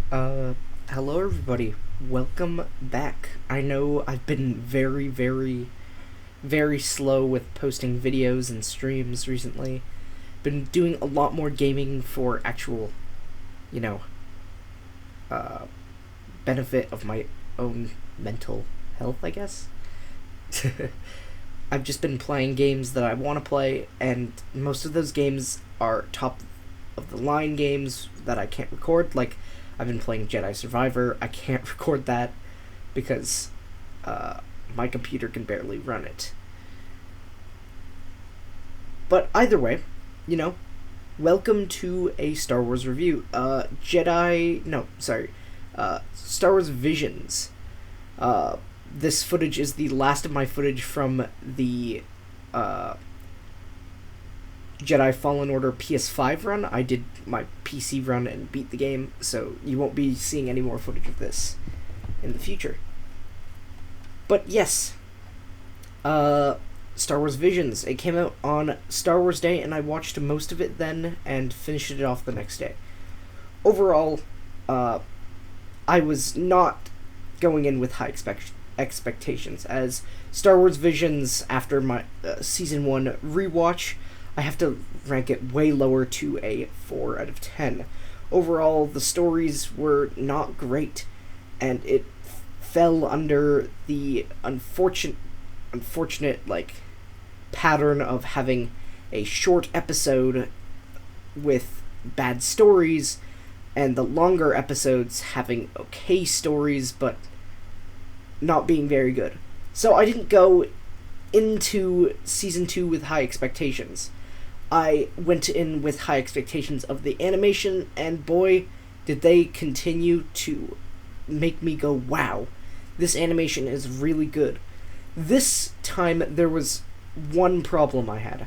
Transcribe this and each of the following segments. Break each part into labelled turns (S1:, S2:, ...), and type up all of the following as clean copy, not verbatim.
S1: Uh, Hello everybody. Welcome back. I know I've been very slow with posting videos and streams recently. Been doing a lot more gaming for actual, you know, uh, benefit of my own mental health, I guess. I've just been playing games that I want to play, and most of those games are top of the line games that I can't record. Like, I've been playing Jedi Survivor. I can't record that because my computer can barely run it. But either way, you know, welcome to a Star Wars review. Star Wars Visions. This footage is the last of my footage from the uh, Jedi Fallen Order PS5 run. I did my PC run and beat the game, so you won't be seeing any more footage of this in the future. But yes, Star Wars Visions. It came out on Star Wars Day, and I watched most of it then and finished it off the next day. Overall, I was not going in with high expectations, as Star Wars Visions, after my Season 1 rewatch, I have to rank it way lower to a 4 out of 10. Overall, the stories were not great, and it fell under the unfortunate pattern of having a short episode with bad stories, and the longer episodes having okay stories but not being very good. So I didn't go into Season 2 with high expectations. I went in with high expectations of the animation, and boy, did they continue to make me go, wow, this animation is really good. This time, there was one problem I had.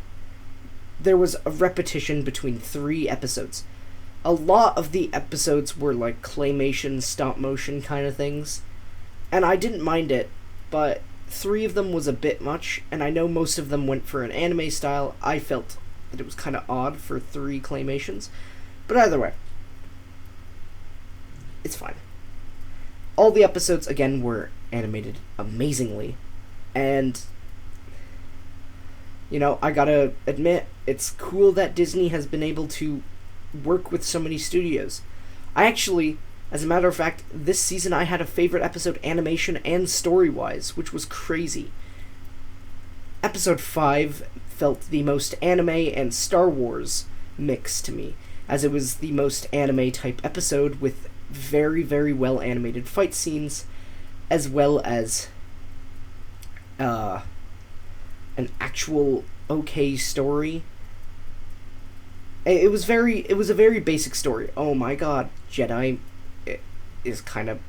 S1: There was a repetition between 3 episodes. A lot of the episodes were like claymation, stop motion kind of things, and I didn't mind it, but 3 of them was a bit much, and I know most of them went for an anime style. I felt that it was kind of odd for 3 claymations, but either way, it's fine. All the episodes, again, were animated amazingly, and, I gotta admit, it's cool that Disney has been able to work with so many studios. I actually, as a matter of fact, this season I had a favorite episode animation and story-wise, which was crazy. Episode 5 felt the most anime and Star Wars mix to me, as it was the most anime-type episode with very well animated fight scenes, as well as an actual okay story. It was a very basic story. Oh my god, Jedi is kind of,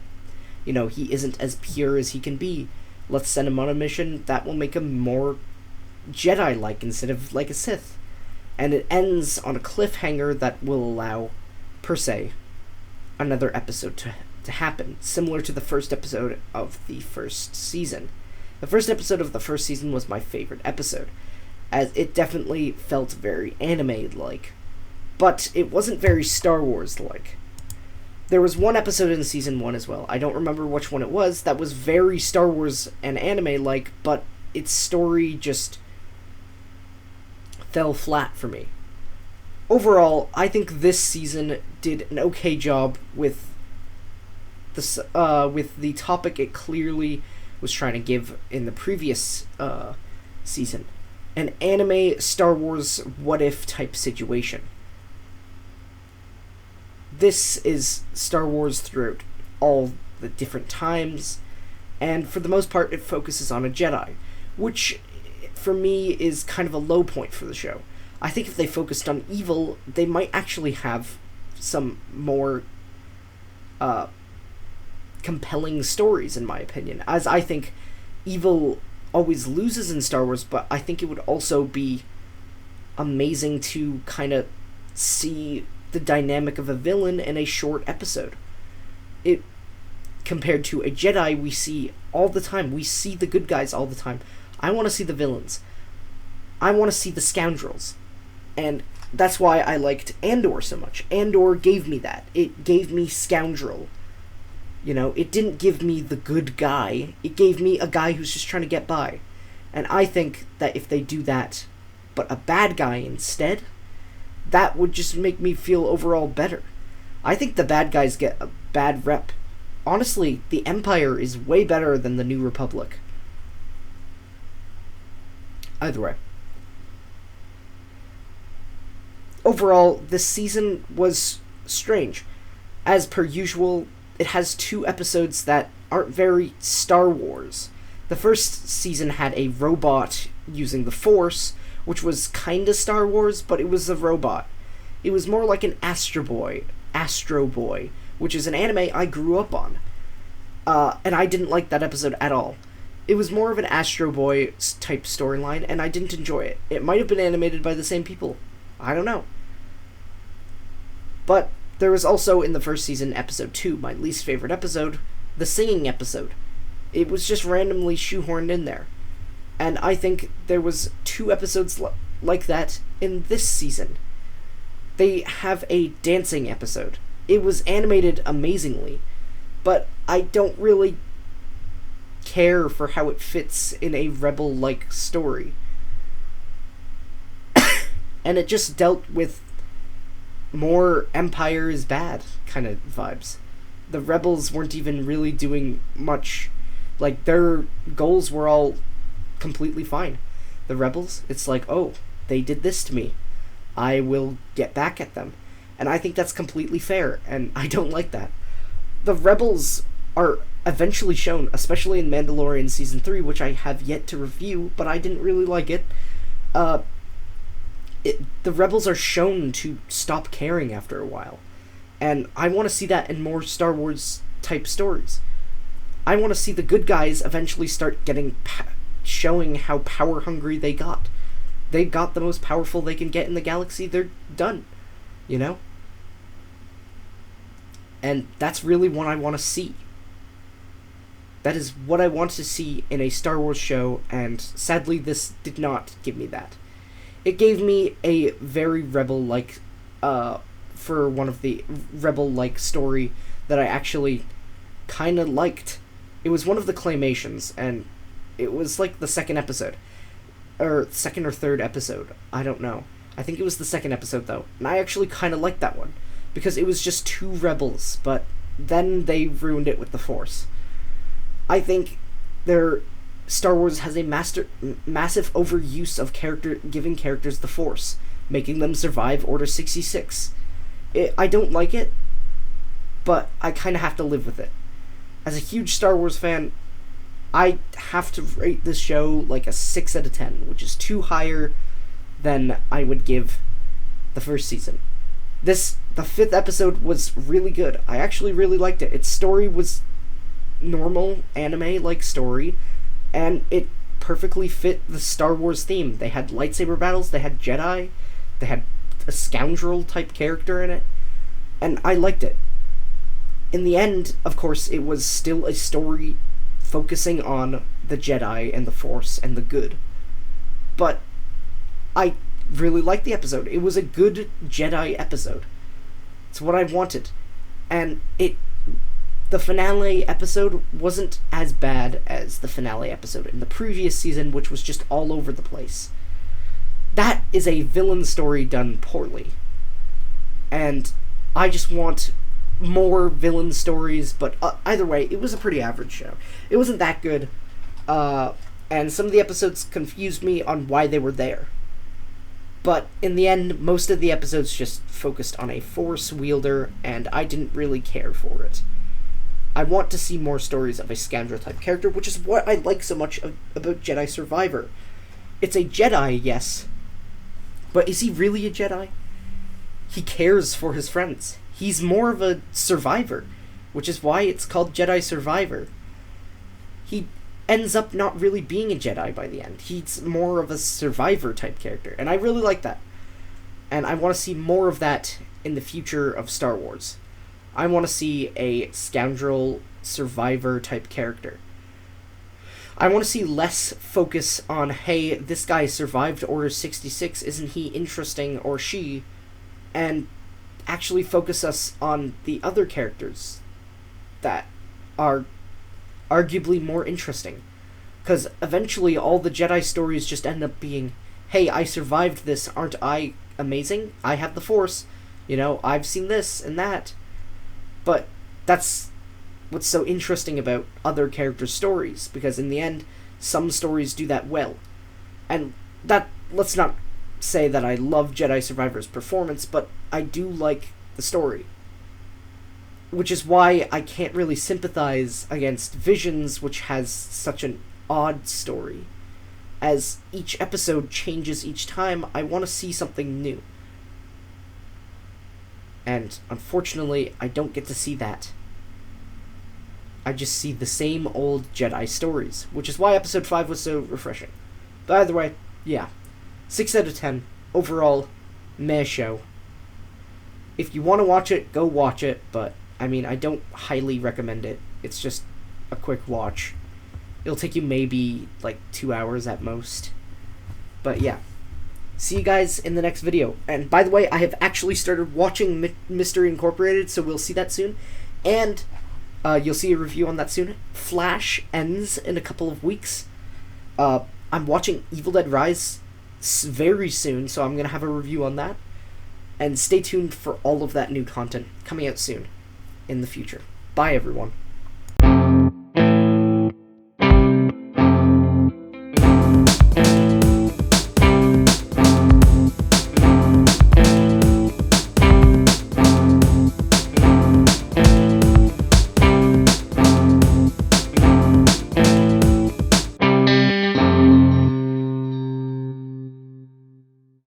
S1: he isn't as pure as he can be. Let's send him on a mission that will make him more Jedi-like instead of like a Sith. And it ends on a cliffhanger that will allow, per se, another episode to happen, similar to the first episode of the first season. The first episode of the first season was my favorite episode, as it definitely felt very anime-like, but it wasn't very Star Wars-like. There was one episode in Season 1 as well, I don't remember which one it was, that was very Star Wars and anime-like, but its story just fell flat for me. Overall, I think this season did an okay job with the topic it clearly was trying to give in the previous season. An anime Star Wars what if type situation. This is Star Wars throughout all the different times, and for the most part it focuses on a Jedi, which for me is kind of a low point for the show. I think if they focused on evil, they might actually have some more compelling stories, in my opinion, as I think evil always loses in Star Wars, but I think it would also be amazing to kind of see the dynamic of a villain in a short episode. It compared to a Jedi, we see all the time. We see the good guys all the time. I want to see the villains. I want to see the scoundrels. And that's why I liked Andor so much. Andor gave me that. It gave me scoundrel. You know, it didn't give me the good guy. It gave me a guy who's just trying to get by. And I think that if they do that, but a bad guy instead, that would just make me feel overall better. I think the bad guys get a bad rep. Honestly, the Empire is way better than the New Republic. Either way. Overall, this season was strange. As per usual, it has 2 episodes that aren't very Star Wars. The first season had a robot using the Force, which was kinda Star Wars, but it was a robot. It was more like an Astro Boy, which is an anime I grew up on. And I didn't like that episode at all. It was more of an Astro Boy type storyline, and I didn't enjoy it. It might have been animated by the same people. I don't know. But there was also, in the first season, episode 2, my least favorite episode, the singing episode. It was just randomly shoehorned in there. And I think there was 2 episodes like that in this season. They have a dancing episode. It was animated amazingly, but I don't really care for how it fits in a Rebel-like story. And it just dealt with more Empire is bad kind of vibes. The Rebels weren't even really doing much. Like, their goals were all completely fine. The Rebels, it's like, oh, they did this to me. I will get back at them. And I think that's completely fair, and I don't like that. The Rebels are eventually shown, especially in Mandalorian Season 3, which I have yet to review, but I didn't really like it. The Rebels are shown to stop caring after a while. And I want to see that in more Star Wars type stories. I want to see the good guys eventually start showing how power hungry they got. They got the most powerful they can get in the galaxy, they're done. You know? And that's really what I want to see. That is what I want to see in a Star Wars show, and sadly this did not give me that. It gave me a very Rebel-like, for one of the Rebel-like story that I actually kind of liked. It was one of the Claymations, and it was like the second episode. Or second or third episode. I don't know. I think it was the second episode, though. And I actually kind of liked that one. Because it was just 2 rebels, but then they ruined it with the Force. I think Star Wars has a massive overuse of giving characters the Force, making them survive Order 66. I don't like it, but I kind of have to live with it. As a huge Star Wars fan, I have to rate this show like a 6 out of 10, which is 2 higher than I would give the first season. The 5th episode was really good. I actually really liked it. Its story was normal anime-like story, and it perfectly fit the Star Wars theme. They had lightsaber battles, they had Jedi, they had a scoundrel-type character in it, and I liked it. In the end, of course, it was still a story focusing on the Jedi and the Force and the good. But I really liked the episode. It was a good Jedi episode. It's what I wanted. And the finale episode wasn't as bad as the finale episode in the previous season, which was just all over the place. That is a villain story done poorly. And I just want more villain stories, but either way, it was a pretty average show. It wasn't that good, and some of the episodes confused me on why they were there. But in the end, most of the episodes just focused on a Force wielder, and I didn't really care for it. I want to see more stories of a scoundrel-type character, which is what I like so much about Jedi Survivor. It's a Jedi, yes, but is he really a Jedi? He cares for his friends. He's more of a survivor, which is why it's called Jedi Survivor. He ends up not really being a Jedi by the end. He's more of a survivor-type character, and I really like that. And I want to see more of that in the future of Star Wars. I want to see a scoundrel survivor-type character. I want to see less focus on, hey, this guy survived Order 66, isn't he interesting, or she, and actually focus us on the other characters that are arguably more interesting. Because eventually all the Jedi stories just end up being, hey, I survived this, aren't I amazing? I have the Force, I've seen this and that. But that's what's so interesting about other characters' stories, because in the end, some stories do that well. And that, let's not say that I love Jedi Survivor's performance, but I do like the story. Which is why I can't really sympathize against Visions, which has such an odd story. As each episode changes each time, I want to see something new. And unfortunately, I don't get to see that. I just see the same old Jedi stories, which is why episode 5 was so refreshing. But either way, yeah. 6 out of 10. Overall, meh show. If you want to watch it, go watch it, but, I don't highly recommend it. It's just a quick watch. It'll take you maybe, 2 hours at most. But yeah. See you guys in the next video. And by the way, I have actually started watching Mystery Incorporated, so we'll see that soon. And you'll see a review on that soon. Flash ends in a couple of weeks. I'm watching Evil Dead Rise very soon, so I'm going to have a review on that. And stay tuned for all of that new content coming out soon in the future. Bye, everyone.